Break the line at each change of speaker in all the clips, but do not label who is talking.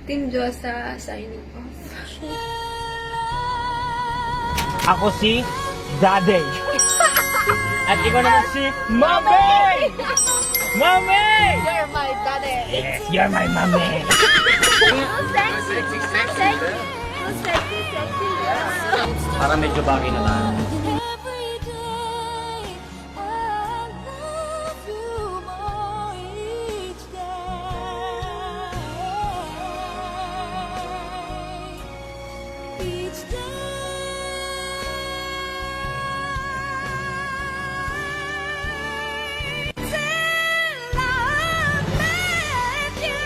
Team Diyosa signing off.
Ako si Daddy. At ikaw naman si Mami! Mami!
You're my daddy.
Yes, you're my mommy.
Sexy. Sexy.
Para medyo bagay na tayo.
Every day, I love you more each day. Each day. Till I met you,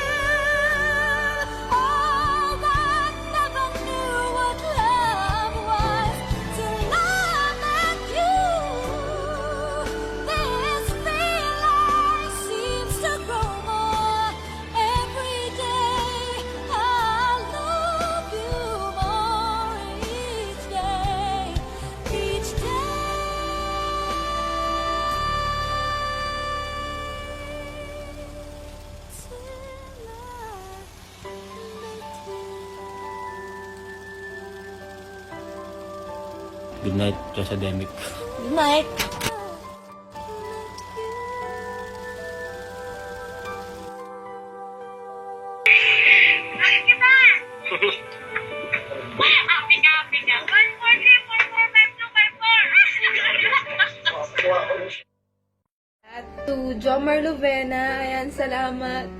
oh, I never knew what love was. Till I met you, this feeling seems to grow more every day. I love you more each day, each day.
Good night, Josademic.
Good night. At to Jomar Lovena, ayan, salamat.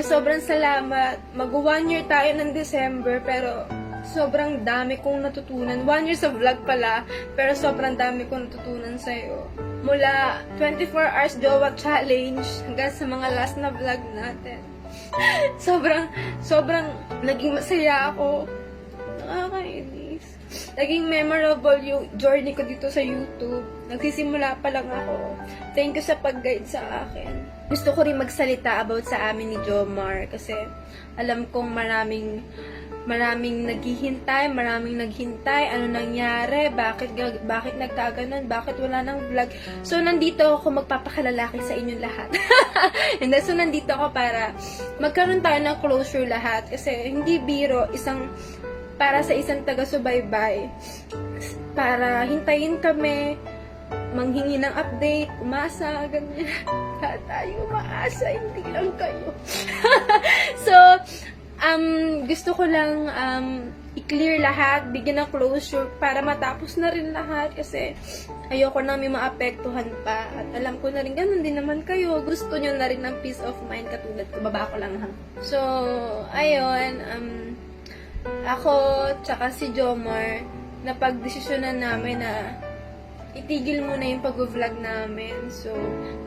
Sobrang salamat. Mag-1 year tayo ng December, pero sobrang dami kong natutunan. 1 year sa vlog pala, pero sobrang dami kong natutunan sa'yo. Mula 24 hours jowa challenge hanggang sa mga last na vlog natin. sobrang naging masaya ako. Nakakainis. Naging memorable yung journey ko dito sa YouTube. Nagsisimula pa lang ako. Thank you sa pag-guide sa akin. Gusto ko rin magsalita about sa amin ni Jomar kasi alam kong maraming naghihintay, ano nangyari, bakit nagkaganon, bakit wala nang vlog. So, nandito ako magpapakalalaki sa inyong lahat. And so, nandito ako para magkaroon tayo ng closure lahat. Kasi, hindi biro, para sa isang taga-subaybay. Para hintayin kami, manghingi ng update, umasa, ganyan. Lahat tayo umaasa, hindi lang kayo. So, gusto ko lang i-clear lahat, bigyan ng closure para matapos na rin lahat kasi ayoko na may maapektuhan pa at alam ko na rin ganun din naman kayo, gusto nyo na rin ng peace of mind katulad ko, baba ko lang ha. So, ayun, ako tsaka si Jomar napagdesisyonan namin na itigil muna yung pag-vlog namin. So,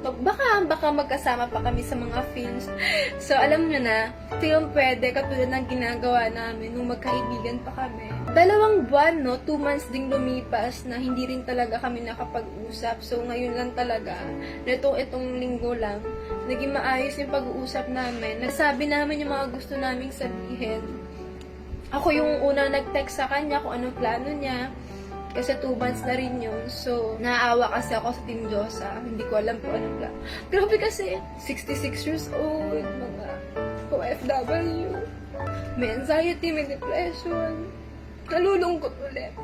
baka magkasama pa kami sa mga films. So, alam nyo na, film pwede katulad ng ginagawa namin nung magkaibigan pa kami. 2 buwan, no? 2 months ding lumipas na hindi rin talaga kami nakapag-usap. So, ngayon lang talaga, itong linggo lang, naging maayos yung pag-uusap namin. Nagsabi namin yung mga gusto naming sabihin. Ako yung unang nag-text sa kanya kung anong plano niya. Kasi 2 months na rin yun. So, naaawa kasi ako sa Team Diyosa. Hindi ko alam kung anong plan. Grabe kasi, 66 years old, mga OFW. May anxiety, may depression. Nalulungkot ulit.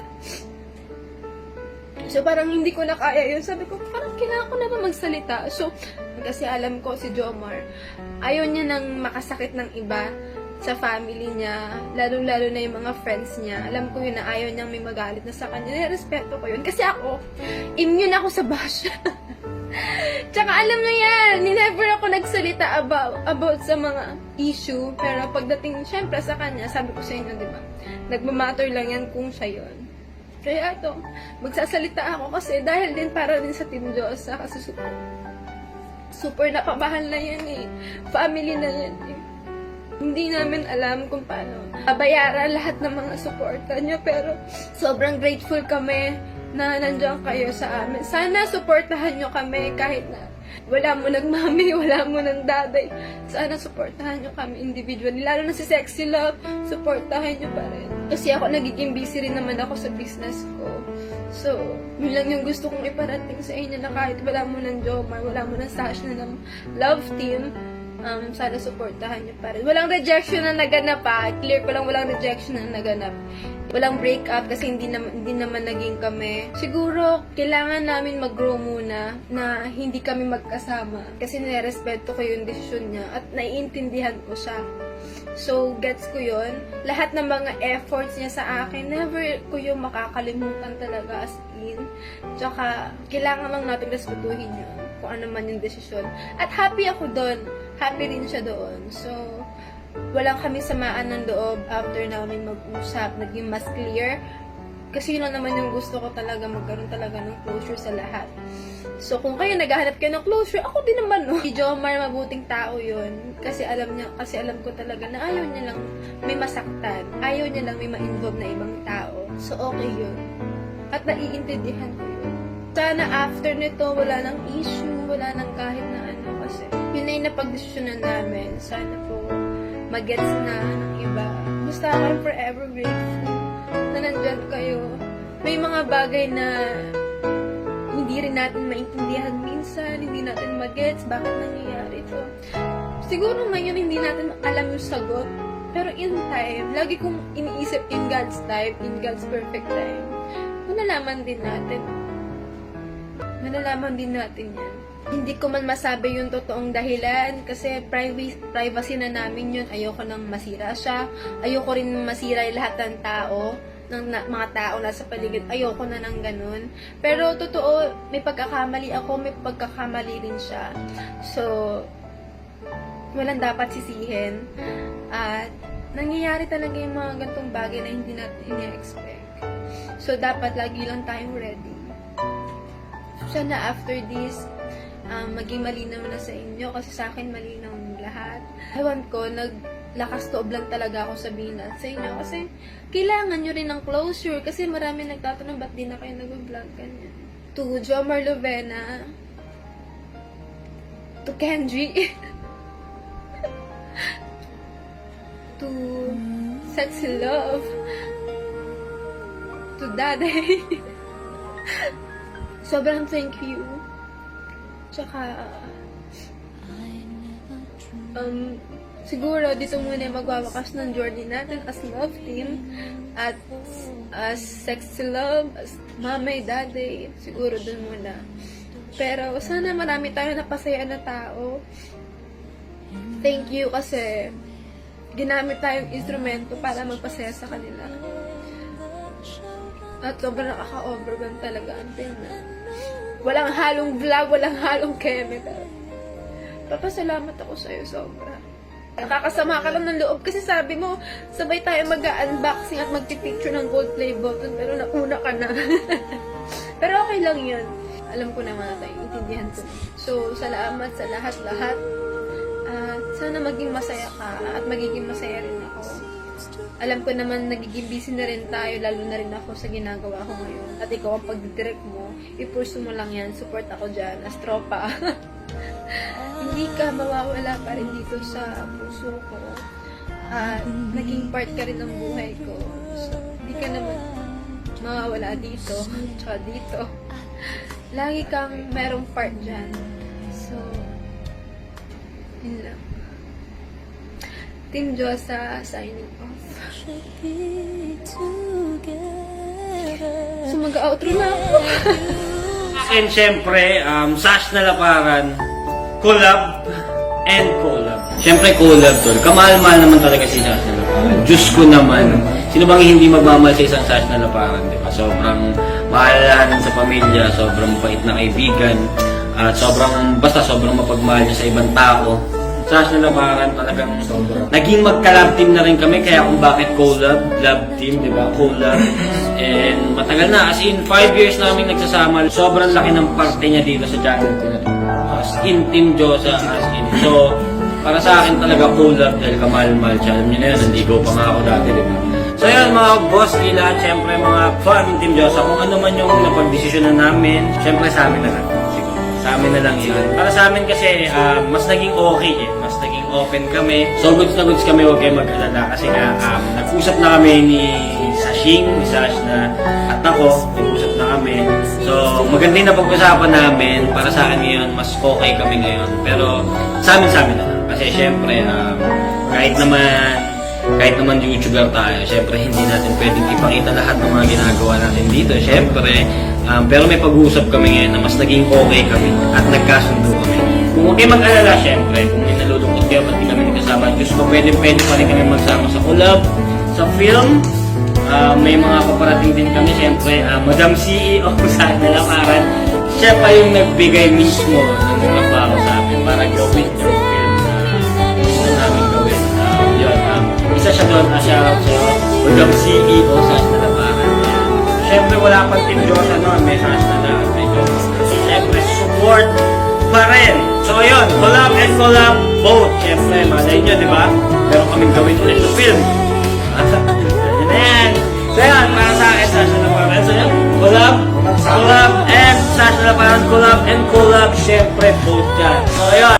So, parang hindi ko na kaya yun. Sabi ko, parang kailangan ko na ba magsalita? So, kasi alam ko si Jomar, ayaw niya nang makasakit ng iba sa family niya, lalong-lalo na yung mga friends niya. Alam ko yun na ayaw niyang may magalit na sa kanya. Nirespeto ko yun. Kasi ako, immune ako sa bash. Tsaka alam na yan, never ako nagsalita about sa mga issue. Pero pagdating, syempre sa kanya, sabi ko sa inyo, di ba? Nagmamatter lang yan kung siya yun. Kaya ito, magsasalita ako kasi dahil din para din sa Team Diyosa kasi super napamahal na yan eh. Family na yan eh. Hindi namin alam kung paano bayaran lahat ng mga suporta niyo, pero sobrang grateful kami na nandiyan kayo sa amin. Sana suportahan niyo kami kahit na wala mo ng mami, wala mo ng daday. Sana suportahan niyo kami individually. Lalo na si Sexy Love, suportahan niyo pa rin. Kasi ako nagiging busy rin naman ako sa business ko. So, yun lang yung gusto kong iparating sa inyo na kahit wala mo ng Jomar, wala mo ng Sash na ng Love Team, Sana supportahan niyo pa rin. Walang rejection na naganap pa. Clear ko lang, walang rejection na naganap. Walang breakup kasi hindi naman naging kami. Siguro, kailangan namin mag-grow muna na hindi kami magkasama. Kasi nirespeto ko yung desisyon niya at naiintindihan ko siya. So, gets ko yun. Lahat ng mga efforts niya sa akin, never ko yung makakalimutan talaga as in. Tsaka, kailangan lang natin respetuhin yun kung ano man yung desisyon. At happy ako doon. Happy rin siya doon. So, walang kami samaan ng loob after namin mag-usap. Naging mas clear. Kasi yun lang naman yung gusto ko talaga, magkaroon talaga ng closure sa lahat. So, kung kayo naghahanap kayo ng closure, ako din naman, no? Si Jomar, mabuting tao yun. Kasi alam ko talaga na ayaw niya lang may masaktan. Ayaw niya lang may ma-involve na ibang tao. So, okay yun. At naiintindihan ko yun. Sana after nito, wala nang issue, wala nang kahit na ano. Kasi yun na yung napag-desisyonan namin. Sana po mag-gets na ng iba. Basta I'm forever grateful na nandyan kayo. May mga bagay na hindi rin natin maintindihan minsan, hindi natin mag-gets bakit nangyayari ito. Siguro ngayon hindi natin alam yung sagot. Pero in time, lagi kong iniisip in God's time, in God's perfect time, malalaman din natin. Malalaman din natin yan. Hindi ko man masabi yung totoong dahilan kasi privacy na namin yun. Ayoko nang masira siya. Ayoko rin masira yung lahat ng tao, ng mga tao nasa paligid. Ayoko na ng ganun. Pero totoo, may pagkakamali ako, may pagkakamali rin siya. So, walang dapat sisihin. At nangyayari talaga yung mga gantong bagay na hindi natin ini-expect. So, dapat lagi lang tayong ready. Sana after this, maging malinaw na sa inyo kasi sa akin malinaw ng lahat. Ewan ko, naglakas loob lang talaga ako sabihin na sa inyo kasi kailangan nyo rin ng closure kasi marami nagtatanong ba't di na kayo nag-vlog ganyan. To Jomar Lovena, to Kenji, to Sexy Love, to Daday. Sobrang thank you. Tsaka, siguro dito muna magwawakas ng journey natin as love team at as sexy love, as mamay, daddy, siguro dun muna. Pero sana marami tayo napasaya na tao. Thank you kasi ginamit tayong instrumento para magpasaya sa kanila. At sobrang nakaka-overwhelm talaga until na. Walang halong vlog, walang halong chemical. Papasalamat ako sa'yo sobra. Nakakasama ka lang ng loob kasi sabi mo, sabay tayo mag-unboxing at magpipicture ng gold play button pero nauna ka na. Pero okay lang yun. Alam ko naman na tayo, intindihan ko. So, salamat sa lahat-lahat. At sana maging masaya ka at magiging masaya rin ako. Alam ko naman nagiging busy na rin tayo, lalo na rin ako sa ginagawa ko ngayon. At ikaw ang pag-direct mo, i-pursue mo lang yan, support ako dyan, as tropa. Hindi ka mawawala pa rin dito sa puso ko. At naging part ka rin ng buhay ko. So, hindi ka naman mawawala dito, tsaka dito. Lagi kang merong part dyan. So, yun lang. Team Josa, signing off. So, mag-outro na ako.
And syempre, Sash na Laparan, collab and collab. Syempre collab tol. Kamahal-mahal naman talaga si Sash na Laparan. Diyos ko naman. Sino bang hindi magmamahal sa isang Sash na Laparan, di ba? Sobrang mahalahan sa pamilya, sobrang bait na kaibigan, at sobrang mapagmahal niya sa ibang tao. Sash na Laparan talagang naging mag-collab team na rin kami, kaya kung bakit collab, love team, di ba? Collab. And matagal na, as in 5 years namin nagsasama. Sobrang laki ng parte niya dito sa channel ko na to. As in Team Josa, as in. So, para sa akin talaga collab dahil kamahal-mahal siya. Alam niyo na yun, nandigaw pa nga ako dati, di ba? So yan mga boss, lahat, syempre mga fan ng Team Josa, kung ano man yung napag-desisyonan namin, syempre sa amin na lang. Siguro, sa amin na lang yun. Para sa amin kasi, mas naging okay eh. Mas naging open kami. So goods na goods kami, huwag kayo mag-alala. Kasi nga, nag-usap na kami ni Sashing, ni Sash na at ako, nag-usap na kami. So maganda yung napag-usapan namin. Para sa akin ngayon, mas okay kami ngayon. Pero sa amin na lang. Kasi syempre, kahit naman YouTuber tayo, syempre hindi natin pwedeng ipakita lahat ng mga ginagawa natin dito. Syempre, pero may pag-uusap kami ngayon na mas naging okay kami at nagkasundo kami. Kung huwag kayo mag-alala, syempre, kung may nalulungkot kayo, pati kami nagkasama, Diyos ko, pwede pa rin kami magsama sa collab, sa film. May mga paparating din kami, syempre, Madam CEO sa Nalaparan. Siya pa yung nagbigay mismo ng mga pao sa amin para gawin yung film na gusto namin gawin. Yun, isa siya doon, shoutout sa'yo, Madam CEO sa Nalaparan. Syempre, wala pang Team Josa noon, may Sash na lang, may Josa. Syempre, support pa rin. So, yun, collab and collab, both. Syempre, malay nyo, di ba? Meron kaming gawin ulit sa film. Yun na yan. So, yan, para sa akin, Sash Nalaparan. So, yan, collab and Sash Nalaparan, collab and collab, syempre, both yan. So, yun.